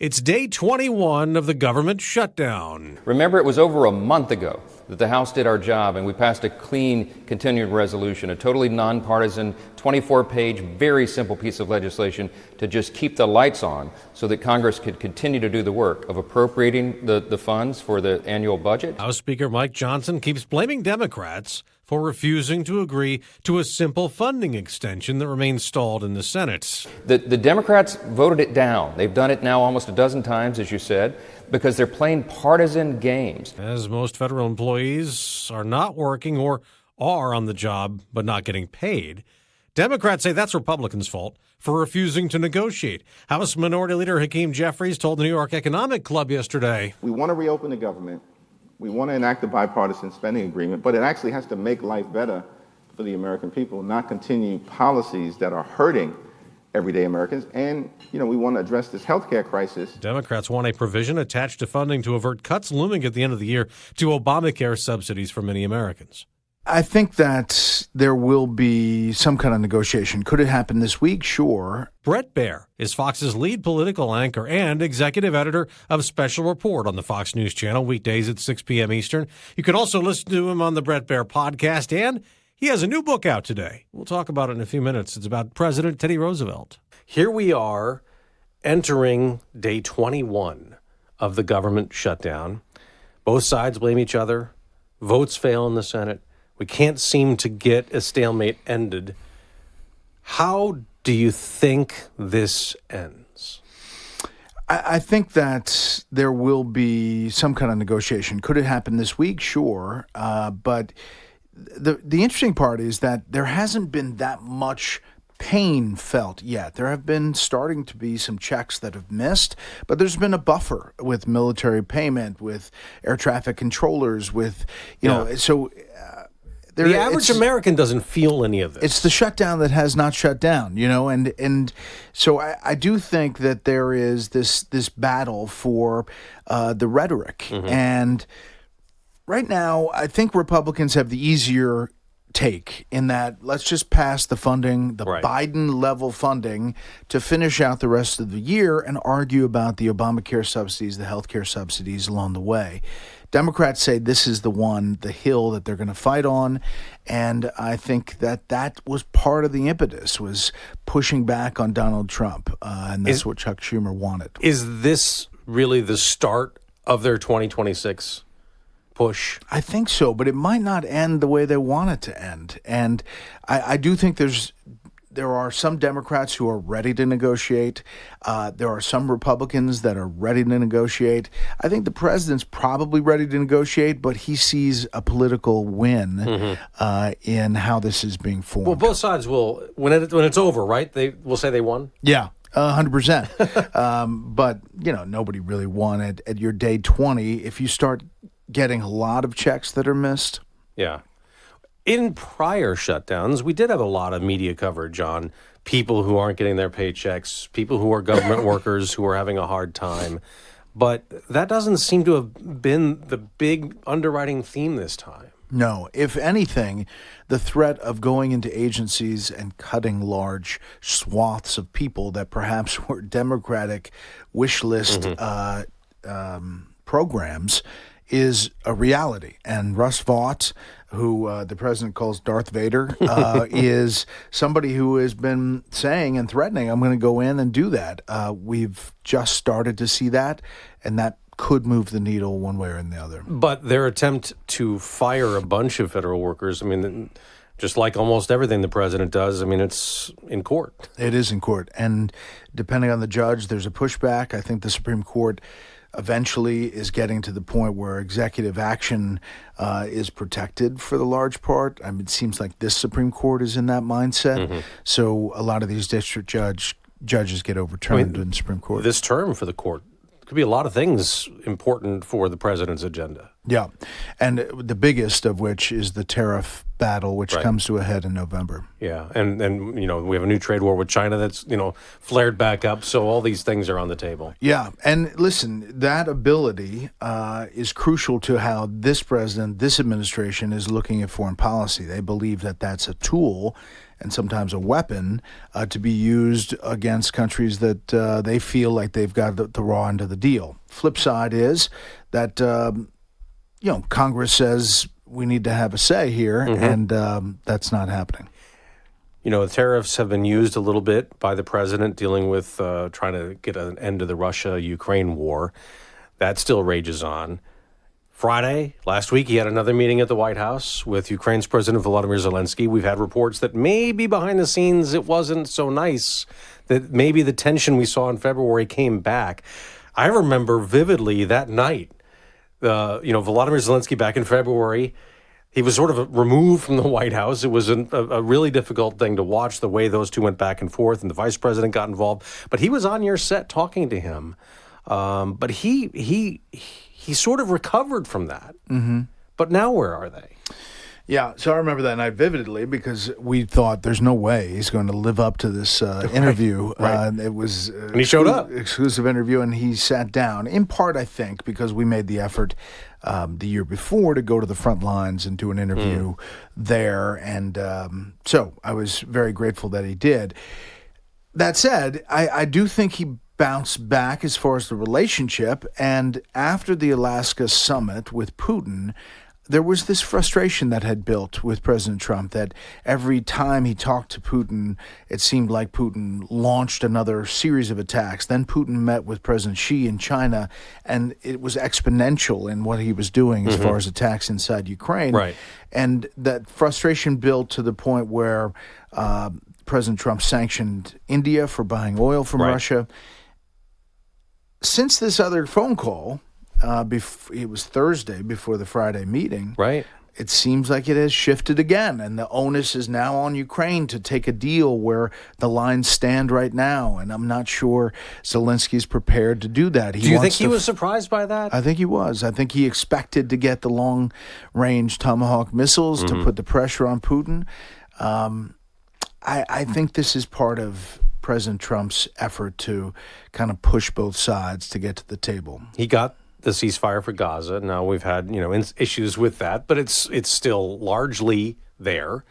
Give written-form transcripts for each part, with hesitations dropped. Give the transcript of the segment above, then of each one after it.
It's day 21 of the government shutdown. Remember, it was over a month ago that the House did our job and we passed a clean continuing resolution, a totally nonpartisan, 24-page, very simple piece of legislation to just keep the lights on so that Congress could continue to do the work of appropriating the funds for the annual budget. House Speaker Mike Johnson keeps blaming Democrats for refusing to agree to a simple funding extension that remains stalled in the Senate. The Democrats voted it down. They've done it now almost a dozen times, as you said, because they're playing partisan games. As most federal employees are not working or are on the job but not getting paid, Democrats say that's Republicans' fault for refusing to negotiate. House Minority Leader Hakeem Jeffries told the New York Economic Club yesterday. We want to reopen the government. We want to enact a bipartisan spending agreement, but it actually has to make life better for the American people, not continue policies that are hurting everyday Americans. And, we want to address this healthcare crisis. Democrats want a provision attached to funding to avert cuts looming at the end of the year to Obamacare subsidies for many Americans. I think that there will be some kind of negotiation. Could it happen this week? Sure. Bret Baier is Fox's lead political anchor and executive editor of Special Report on the Fox News channel, weekdays at 6 p.m. Eastern. You can also listen to him on the Bret Baier podcast, and he has a new book out today. We'll talk about it in a few minutes. It's about President Teddy Roosevelt. Here we are entering day 21 of the government shutdown. Both sides blame each other. Votes fail in the Senate. We can't seem to get a stalemate ended. How do you think this ends? I think that there will be some kind of negotiation. Could it happen this week? Sure. But the interesting part is that there hasn't been that much pain felt yet. There have been starting to be some checks that have missed, but there's been a buffer with military payment, with air traffic controllers, with, so... The average American doesn't feel any of this. It's the shutdown that has not shut down, and so I do think that there is this battle for the rhetoric. Mm-hmm. And right now, I think Republicans have the easier take in that let's just pass the funding, the Biden-level funding, to finish out the rest of the year and argue about the Obamacare subsidies, the healthcare subsidies along the way. Democrats say this is the hill that they're going to fight on, and I think that was part of the impetus, was pushing back on Donald Trump, and that's what Chuck Schumer wanted. Is this really the start of their 2026 push? I think so, but it might not end the way they want it to end, and I do think there are some Democrats who are ready to negotiate. There are some Republicans that are ready to negotiate. I think the president's probably ready to negotiate, but he sees a political win in how this is being formed. Well, both sides will, when it's over, right? They will say they won? Yeah. 100%. But, nobody really won at your day 20 if you start getting a lot of checks that are missed. Yeah. In prior shutdowns, we did have a lot of media coverage on people who aren't getting their paychecks, people who are government workers who are having a hard time. But that doesn't seem to have been the big underwriting theme this time. No. If anything, the threat of going into agencies and cutting large swaths of people that perhaps were Democratic wish list programs is a reality. And Russ Vought, who the president calls Darth Vader, is somebody who has been saying and threatening, I'm going to go in and do that. We've just started to see that, and that could move the needle one way or the other. But their attempt to fire a bunch of federal workers, just like almost everything the president does, it's in court. It is in court. And depending on the judge, there's a pushback. I think the Supreme Court eventually is getting to the point where executive action is protected for the large part. It seems like this Supreme Court is in that mindset. Mm-hmm. So a lot of these district judges get overturned in the Supreme Court. This term for the court could be a lot of things important for the president's agenda. Yeah, and the biggest of which is the tariff battle, which comes to a head in November. Yeah, and we have a new trade war with China that's flared back up. So all these things are on the table. Yeah, and listen, that ability is crucial to how this president, this administration is looking at foreign policy. They believe that that's a tool and sometimes a weapon to be used against countries that they feel like they've got the raw end of the deal. Flip side is that Congress says we need to have a say here, and that's not happening. The tariffs have been used a little bit by the president dealing with trying to get an end to the Russia-Ukraine war. That still rages on. Friday, last week, he had another meeting at the White House with Ukraine's President Volodymyr Zelensky. We've had reports that maybe behind the scenes it wasn't so nice, that maybe the tension we saw in February came back. I remember vividly that night, Volodymyr Zelensky back in February, he was sort of removed from the White House. It was a really difficult thing to watch, the way those two went back and forth, and the vice president got involved. But he was on your set talking to him. But he sort of recovered from that. Mm-hmm. But now where are they? Yeah, so I remember that night vividly because we thought there's no way he's going to live up to this interview. Right. It was and he showed up. Exclusive interview, and he sat down, in part, I think, because we made the effort the year before to go to the front lines and do an interview there. And so I was very grateful that he did. That said, I do think he bounced back as far as the relationship. And after the Alaska summit with Putin, there was this frustration that had built with President Trump that every time he talked to Putin, it seemed like Putin launched another series of attacks. Then Putin met with President Xi in China, and it was exponential in what he was doing as far as attacks inside Ukraine. Right. And that frustration built to the point where President Trump sanctioned India for buying oil from Russia. Since this other phone call, it was Thursday before the Friday meeting. Right. It seems like it has shifted again, and the onus is now on Ukraine to take a deal where the lines stand right now. And I'm not sure Zelensky's prepared to do that. Do you think he was surprised by that? I think he was. I think he expected to get the long-range Tomahawk missiles to put the pressure on Putin. I think this is part of President Trump's effort to kind of push both sides to get to the table. He got the ceasefire for Gaza. Now we've had issues with that, but it's still largely there.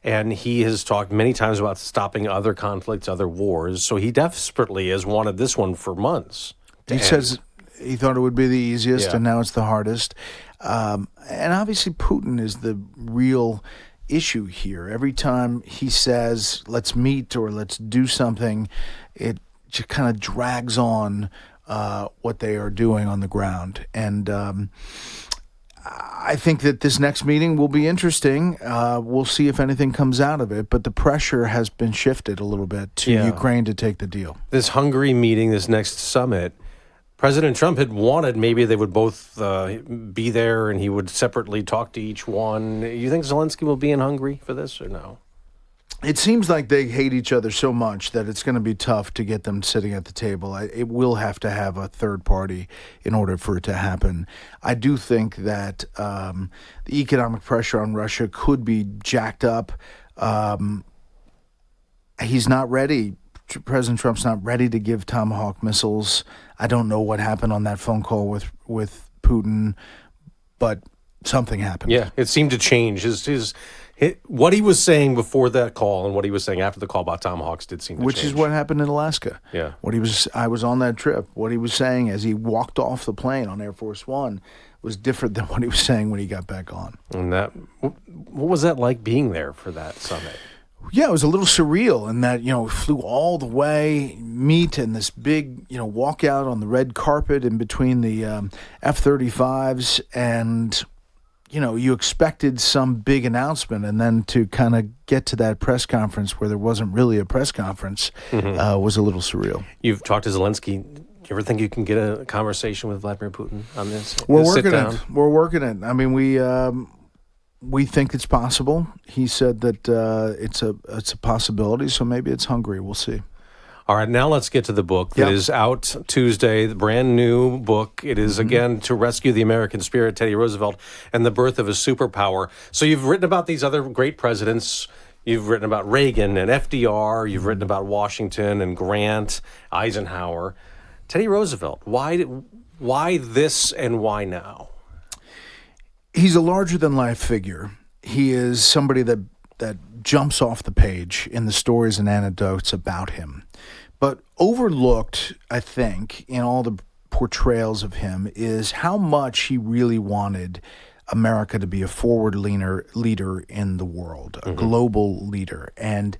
And he has talked many times about stopping other conflicts, other wars. So he desperately has wanted this one for months. He says he thought it would be the easiest, and now it's the hardest. And obviously Putin is the real issue here. Every time he says, let's meet or let's do something, it just kind of drags on what they are doing on the ground. And I think that this next meeting will be interesting. We'll see if anything comes out of it, but the pressure has been shifted a little bit to Ukraine to take the deal. This Hungary meeting, this next summit, President Trump had wanted maybe they would both be there and he would separately talk to each one. You think Zelensky will be in Hungary for this or no? It seems like they hate each other so much that it's going to be tough to get them sitting at the table. It will have to have a third party in order for it to happen. I do think that the economic pressure on Russia could be jacked up. He's not ready. President Trump's not ready to give Tomahawk missiles. I don't know what happened on that phone call with Putin, but something happened. Yeah, it seemed to change. What he was saying before that call and what he was saying after the call about Tomahawks did seem to change. Which is what happened in Alaska. Yeah. I was on that trip. What he was saying as he walked off the plane on Air Force One was different than what he was saying when he got back on. And what was that like being there for that summit? Yeah, it was a little surreal in that, flew all the way, meet in this big, walk out on the red carpet in between the F-35s, and, you expected some big announcement, and then to kind of get to that press conference where there wasn't really a press conference was a little surreal. You've talked to Zelensky. Do you ever think you can get a conversation with Vladimir Putin on this? We're working it. We're working it. I mean, we think it's possible. He said that it's a possibility, so maybe it's Hungary. We'll see. All right, now let's get to the book that is out Tuesday, the brand new book. It is, again, To Rescue the American Spirit, Teddy Roosevelt, and the Birth of a Superpower. So you've written about these other great presidents. You've written about Reagan and FDR. You've written about Washington and Grant, Eisenhower. Teddy Roosevelt, why this and why now? He's a larger-than-life figure. He is somebody that jumps off the page in the stories and anecdotes about him. But overlooked, I think, in all the portrayals of him is how much he really wanted America to be a forward leader in the world, a global leader. And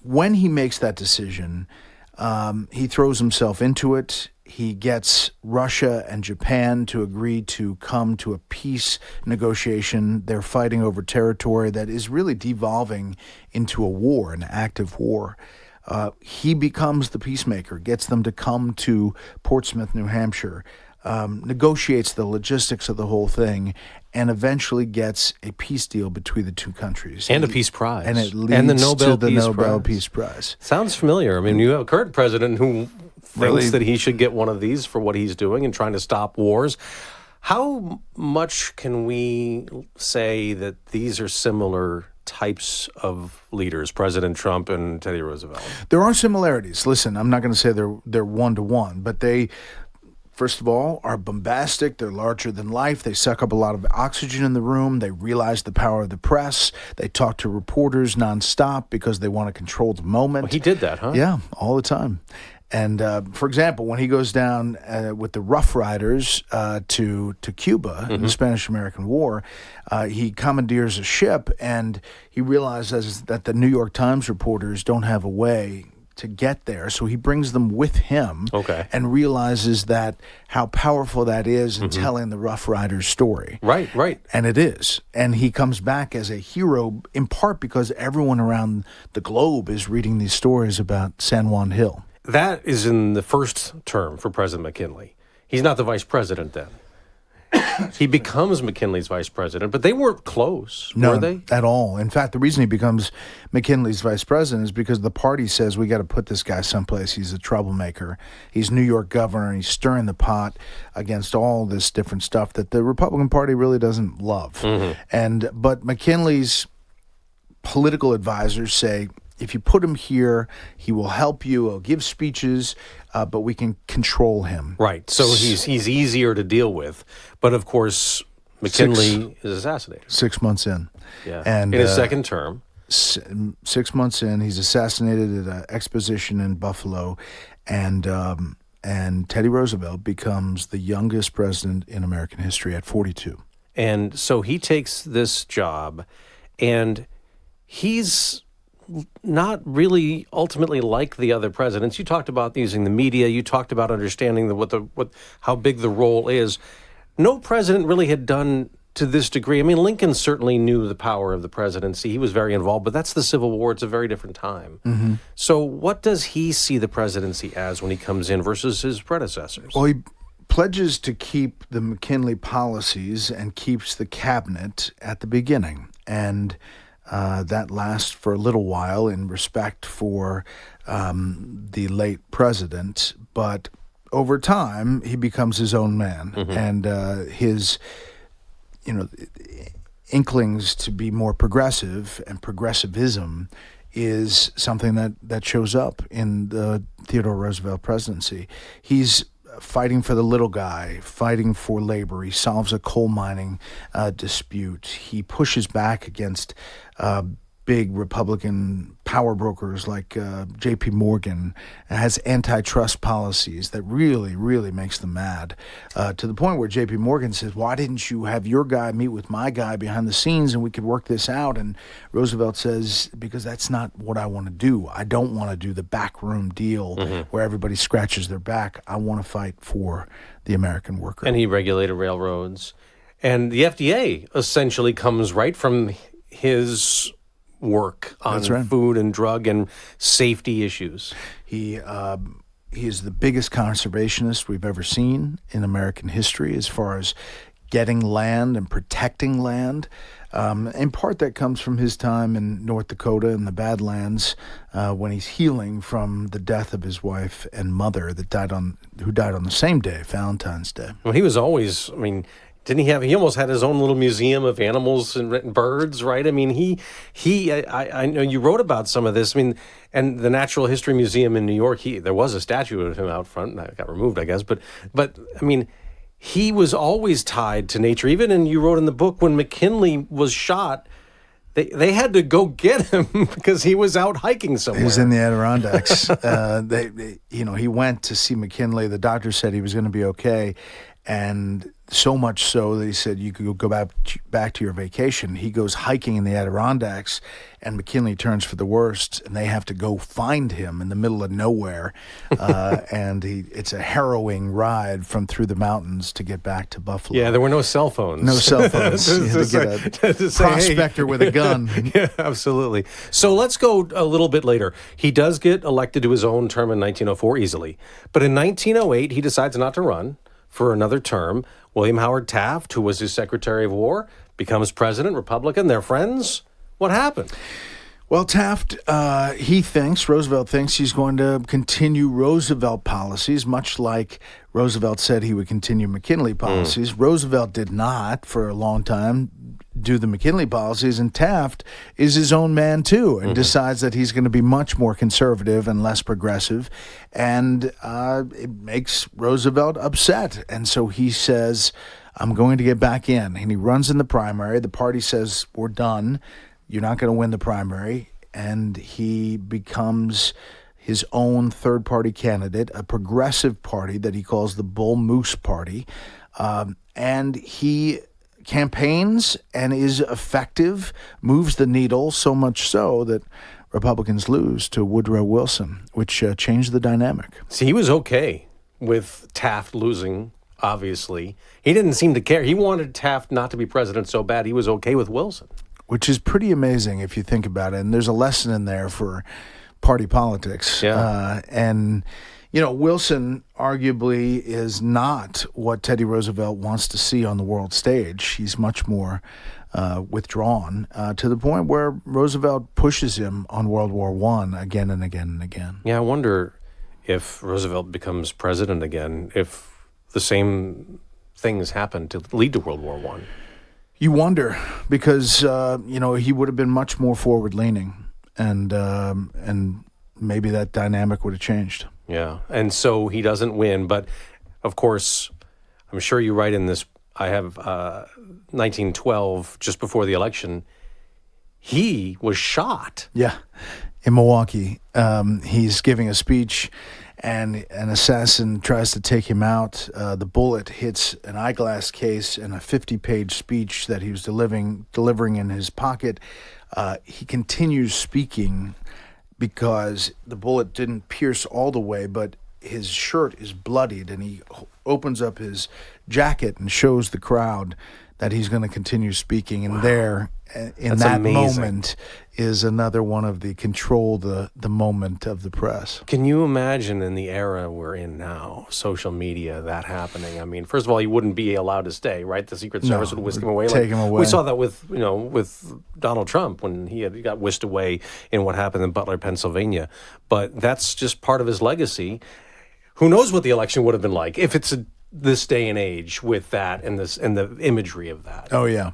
when he makes that decision, he throws himself into it. He gets Russia and Japan to agree to come to a peace negotiation. They're fighting over territory that is really devolving into a war, an active war. He becomes the peacemaker, gets them to come to Portsmouth, New Hampshire, negotiates the logistics of the whole thing, and eventually gets a peace deal between the two countries. And a peace prize. And it leads to the Nobel Peace Prize. Sounds familiar. I mean, you have a current president who thinks that he should get one of these for what he's doing and trying to stop wars. How much can we say that these are similar types of leaders, President Trump and Teddy Roosevelt? There are similarities. Listen, I'm not going to say they're one-to-one, but they, first of all, are bombastic. They're larger than life. They suck up a lot of oxygen in the room. They realize the power of the press. They talk to reporters nonstop because they want to control the moment. Well, he did that, huh? Yeah, all the time. And, for example, when he goes down with the Rough Riders to Cuba in the Spanish-American War, he commandeers a ship, and he realizes that the New York Times reporters don't have a way to get there. So he brings them with him and realizes that how powerful that is in telling the Rough Riders story. Right, right. And it is. And he comes back as a hero in part because everyone around the globe is reading these stories about San Juan Hill. That is in the first term for President McKinley. He's not the vice president then. He becomes McKinley's vice president, but they weren't close, were they? No, at all. In fact, the reason he becomes McKinley's vice president is because the party says we got to put this guy someplace. He's a troublemaker. He's New York governor, and he's stirring the pot against all this different stuff that the Republican Party really doesn't love. But McKinley's political advisors say, if you put him here, he will help you. He'll give speeches, but we can control him. Right. So he's easier to deal with. But, of course, McKinley is assassinated. 6 months in. Yeah. And, in his second term. 6 months in, he's assassinated at an exposition in Buffalo. And Teddy Roosevelt becomes the youngest president in American history at 42. And so he takes this job, and he's not really ultimately like the other presidents. You talked about using the media. You talked about understanding how big the role is. No president really had done to this degree. I mean, Lincoln certainly knew the power of the presidency. He was very involved, but that's the Civil War. It's a very different time. So what does he see the presidency as when he comes in versus his predecessors? Well, he pledges to keep the McKinley policies and keeps the cabinet at the beginning. And that lasts for a little while in respect for the late president, but over time he becomes his own man, and his inklings to be more progressive and progressivism is something that shows up in the Theodore Roosevelt presidency. He's fighting for the little guy, fighting for labor. He solves a coal mining dispute. He pushes back against big Republican power brokers like J.P. Morgan, has antitrust policies that really, really makes them mad, to the point where J.P. Morgan says, why didn't you have your guy meet with my guy behind the scenes and we could work this out? And Roosevelt says, because that's not what I want to do. I don't want to do the backroom deal where everybody scratches their back. I want to fight for the American worker. And he regulated railroads. And the FDA essentially comes right from his work on food and drug and safety issues. He is the biggest conservationist we've ever seen in American history as far as getting land and protecting land. In part, that comes from his time in North Dakota in the Badlands when he's healing from the death of his wife and mother who died on the same day, Valentine's Day. Well, he was always, didn't he almost had his own little museum of animals and birds, right? I know you wrote about some of this. And the Natural History Museum in New York, there was a statue of him out front. That got removed, I guess. But he was always tied to nature. Even you wrote in the book when McKinley was shot, they had to go get him because he was out hiking somewhere. He was in the Adirondacks. He went to see McKinley. The doctor said he was going to be okay, and so much so that he said you could go back to your vacation. He goes hiking in the Adirondacks, and McKinley turns for the worst, and they have to go find him in the middle of nowhere. And it's a harrowing ride from through the mountains to get back to Buffalo. Yeah, there were no cell phones. No cell phones. You had to get a prospector with a gun. Yeah, absolutely. So let's go a little bit later. He does get elected to his own term in 1904 easily. But in 1908, he decides not to run for another term. William Howard Taft, who was his Secretary of War, becomes president, Republican. They're friends. What happened? Well, Taft, Roosevelt thinks he's going to continue Roosevelt policies, much like Roosevelt said he would continue McKinley policies. Roosevelt did not, for a long time, do the McKinley policies, and Taft is his own man, too, and decides that he's going to be much more conservative and less progressive, and it makes Roosevelt upset. And so he says, I'm going to get back in, and he runs in the primary. The party says, we're done. You're not going to win the primary, and he becomes his own third-party candidate, a progressive party that he calls the Bull Moose Party, and he campaigns and is effective, moves the needle so much so that Republicans lose to Woodrow Wilson, which changed the dynamic. See, he was okay with Taft losing, obviously. He didn't seem to care. He wanted Taft not to be president so bad he was okay with Wilson. Which is pretty amazing if you think about it. And there's a lesson in there for party politics. Yeah. Wilson arguably is not what Teddy Roosevelt wants to see on the world stage. He's much more withdrawn to the point where Roosevelt pushes him on World War I again and again and again. Yeah, I wonder if Roosevelt becomes president again, if the same things happen to lead to World War I. You wonder, because he would have been much more forward-leaning, and maybe that dynamic would have changed. Yeah, and so he doesn't win, but of course, I'm sure you write in this. I have 1912, just before the election. He was shot. Yeah, in Milwaukee, he's giving a speech, and an assassin tries to take him out. The bullet hits an eyeglass case in a 50-page speech that he was delivering in his pocket. He continues speaking because the bullet didn't pierce all the way, but his shirt is bloodied, and he opens up his jacket and shows the crowd that he's going to continue speaking. And there, in That's that amazing. moment, is another one of the control the moment of the press. Can you imagine in the era we're in now, social media, that happening? I mean, first of all, he wouldn't be allowed to stay, right? The Secret Service would whisk him away. Take him away. We saw that with Donald Trump when he got whisked away in what happened in Butler, Pennsylvania. But that's just part of his legacy. Who knows what the election would have been like if it's this day and age with that and the imagery of that. Oh, yeah.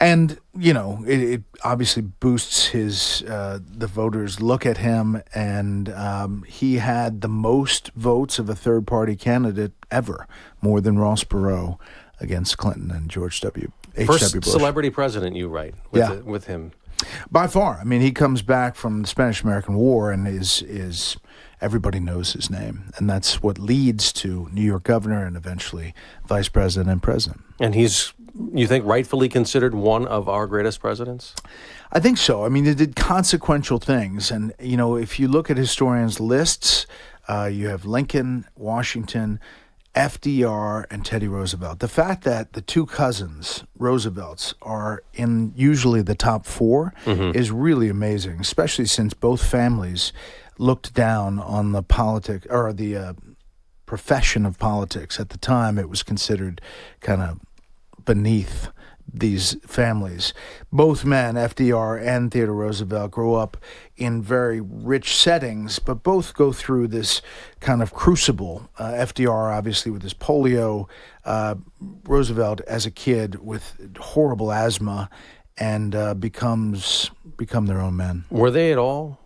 And, it obviously boosts the voters' look at him, and he had the most votes of a third-party candidate ever, more than Ross Perot against Clinton and George W. H.W. Bush. First celebrity president, you write, with him. By far. I mean, he comes back from the Spanish-American War and is everybody knows his name. And that's what leads to New York governor and eventually vice president and president. And he's, you think, rightfully considered one of our greatest presidents? I think so. I mean, they did consequential things. And, if you look at historians' lists, you have Lincoln, Washington, FDR, and Teddy Roosevelt. The fact that the two cousins, Roosevelts, are in usually the top four is really amazing, especially since both families looked down on the profession of politics. At the time, it was considered kind of beneath these families. Both men, FDR and Theodore Roosevelt, grow up in very rich settings, but both go through this kind of crucible. FDR, obviously, with his polio, Roosevelt as a kid with horrible asthma, and become their own men. Were they at all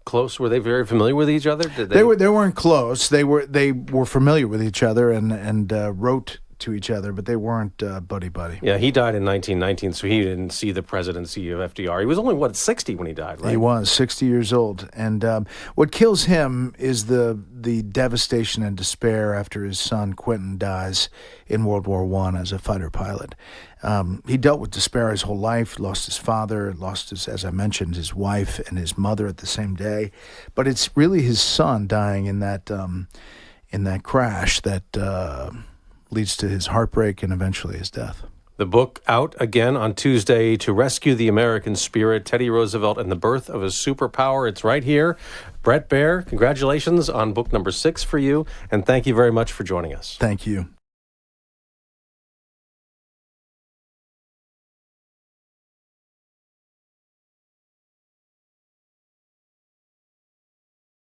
close? Were they very familiar with each other? They weren't close. They were familiar with each other and wrote to each other, but they weren't buddy-buddy. Yeah, he died in 1919, so he didn't see the presidency of FDR. He was only, 60 when he died, right? He was 60 years old. And what kills him is the devastation and despair after his son Quentin dies in World War I as a fighter pilot. He dealt with despair his whole life, lost his father, as I mentioned, his wife and his mother at the same day. But it's really his son dying in that crash that leads to his heartbreak and eventually his death. The book out again on Tuesday, To Rescue the American Spirit, Teddy Roosevelt and the Birth of a Superpower. It's right here. Bret Baier, congratulations on book number 6 for you, and thank you very much for joining us. Thank you.